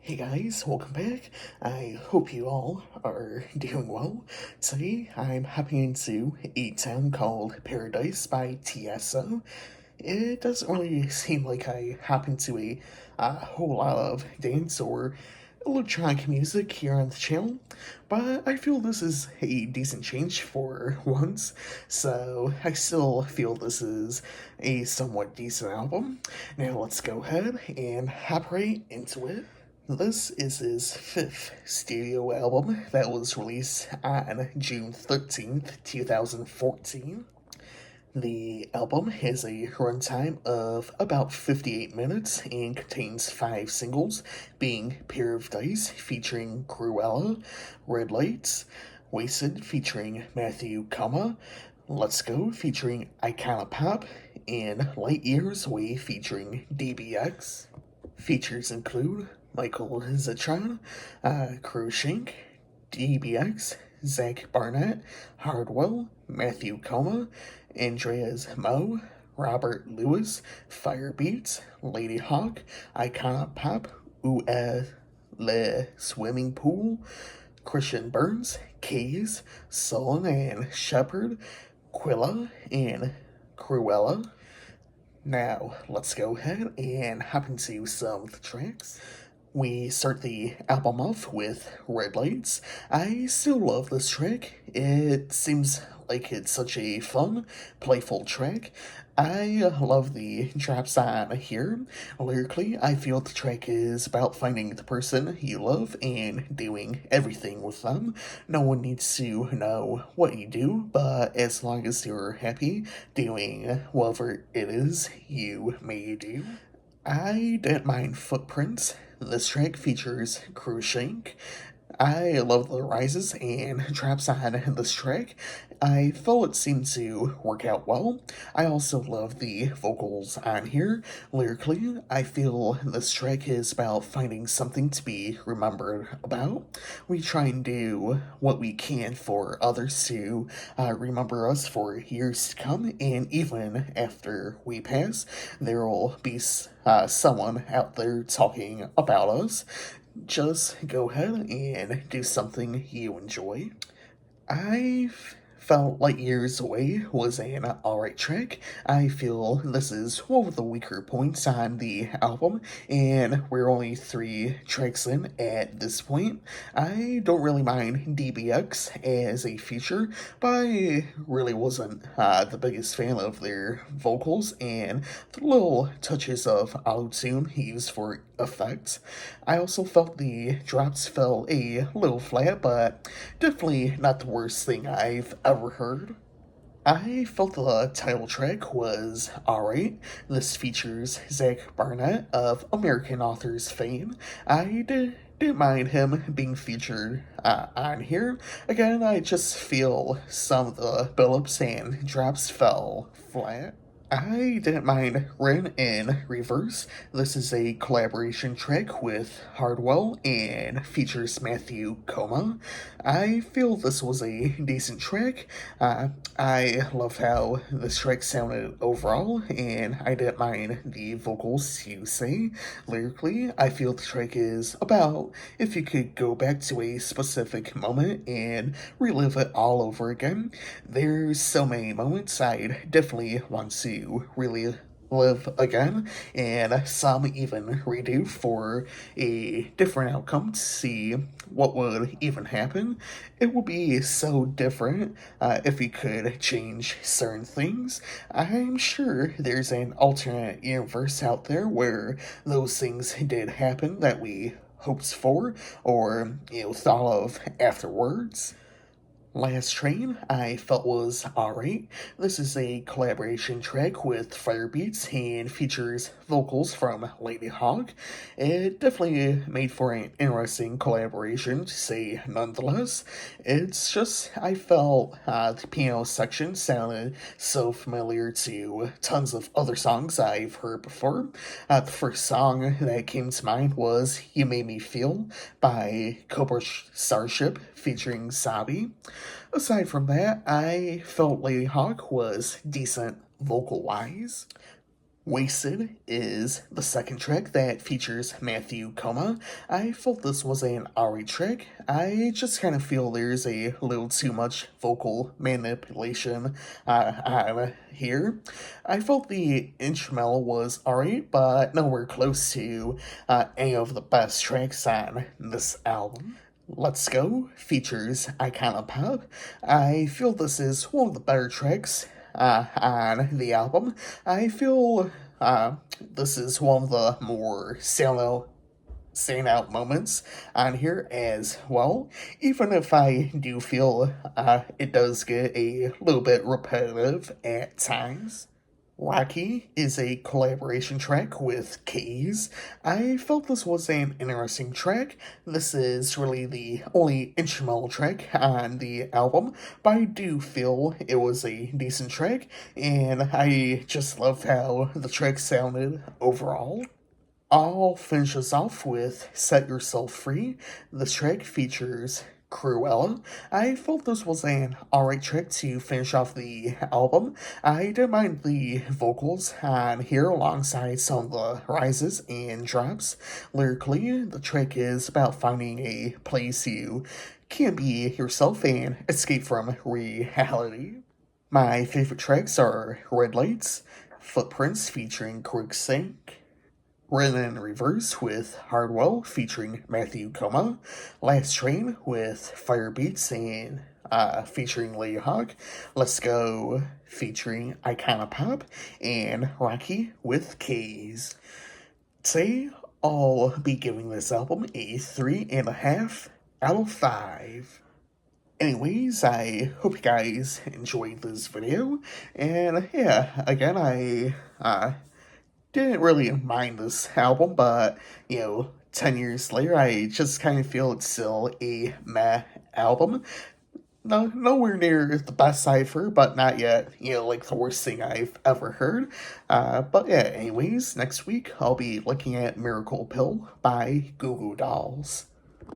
Hey guys, welcome back. I hope you all are doing well. Today I'm hopping into a town called Paradise by Tiesto. It doesn't really seem like I hop into a whole lot of dance or electronic music here on the channel, but I feel this is a decent change for once, so I still feel this is a somewhat decent album. Now let's go ahead and hop right into it. This is his fifth studio album that was released on June 13th, 2014. The album has a runtime of about 58 minutes and contains 5 singles, being Pair of Dice featuring Cruella, Red Lights, Wasted featuring Matthew Kama, Let's Go featuring Icona Pop, and Light Years Away featuring DBX. Features include Michael Zitron, Cruikshank, DBX, Zach Barnett, Hardwell, Matthew Coma, Andreas Mo, Robert Lewis, Firebeats, Lady Hawk, Icona Pop, Le Swimming Pool, Christian Burns, Kays, Sullen and Shepard, Quilla, and Cruella. Now, let's go ahead and hop into some of the tracks. We start the album off with Red Lights. I still love this track. It seems like it's such a fun, playful track. I love the drops on here. Lyrically, I feel the track is about finding the person you love and doing everything with them. No one needs to know what you do, but as long as you're happy doing whatever it is you may do. I didn't mind Footprints. This track features Cruikshank. I love the rises and drops on this track. I felt it seemed to work out well. I also love the vocals on here. Lyrically, I feel this track is about finding something to be remembered about. We try and do what we can for others to remember us for years to come, and even after we pass, there will be someone out there talking about us. Just go ahead and do something you enjoy. I felt Light Years Away was an alright track. I feel this is one of the weaker points on the album, and we're only 3 tracks in at this point. I don't really mind DBX as a feature, but I really wasn't the biggest fan of their vocals and the little touches of auto-tune used for effect. I also felt the drops fell a little flat, but definitely not the worst thing I've ever heard. I felt the title track was alright. This features Zach Barnett of American Authors fame. Didn't mind him being featured on here. Again, I just feel some of the build-ups and drops fell flat. I didn't mind Ren in Reverse. This is a collaboration track with Hardwell and features Matthew Coma. I feel this was a decent track. I love how this track sounded overall, and I didn't mind the vocals you say. Lyrically, I feel the track is about if you could go back to a specific moment and relive it all over again. There's so many moments I'd definitely want to really live again, and some even redo for a different outcome to see what would even happen. It would be so different if we could change certain things. I'm sure there's an alternate universe out there where those things did happen that we hoped for or thought of afterwards. Last Train, I felt was alright. This is a collaboration track with Firebeats and features vocals from Lady Hawk. It definitely made for an interesting collaboration, to say nonetheless. It's just, I felt the piano section sounded so familiar to tons of other songs I've heard before. The first song that came to mind was You Made Me Feel by Cobra Starship featuring Sabi. Aside from that, I felt Lady Hawk was decent vocal wise. Wasted is the second track that features Matthew Coma. I felt this was an alright track. I just kind of feel there's a little too much vocal manipulation on here. I felt the instrumental was alright, but nowhere close to any of the best tracks on this album. Let's Go features Icona Pop. I feel this is one of the better tracks on the album. I feel this is one of the more standout moments on here as well. Even if I do feel it does get a little bit repetitive at times. Wacky is a collaboration track with Keys. I felt this was an interesting track. This is really the only instrumental track on the album, but I do feel it was a decent track, and I just love how the track sounded overall. I'll finish us off with Set Yourself Free. This track features Cruella. I felt this was an alright track to finish off the album. I didn't mind the vocals on here alongside some of the rises and drops. Lyrically, the track is about finding a place you can be yourself and escape from reality. My favorite tracks are Red Lights, Footprints featuring Quicksink, Written in Reverse with Hardwell featuring Matthew Coma, Last Train with Fire Beats and featuring Lady Hawk, Let's Go featuring Icona Pop, and Rocky with Keys. Today, I'll be giving this album a 3.5 out of 5. Anyways, I hope you guys enjoyed this video, and yeah, again, I didn't really mind this album, but 10 years later, I just kind of feel it's still a meh album. No, nowhere near the best I've heard, but not yet, like the worst thing I've ever heard. But yeah, anyways, next week I'll be looking at Miracle Pill by Goo Goo Dolls.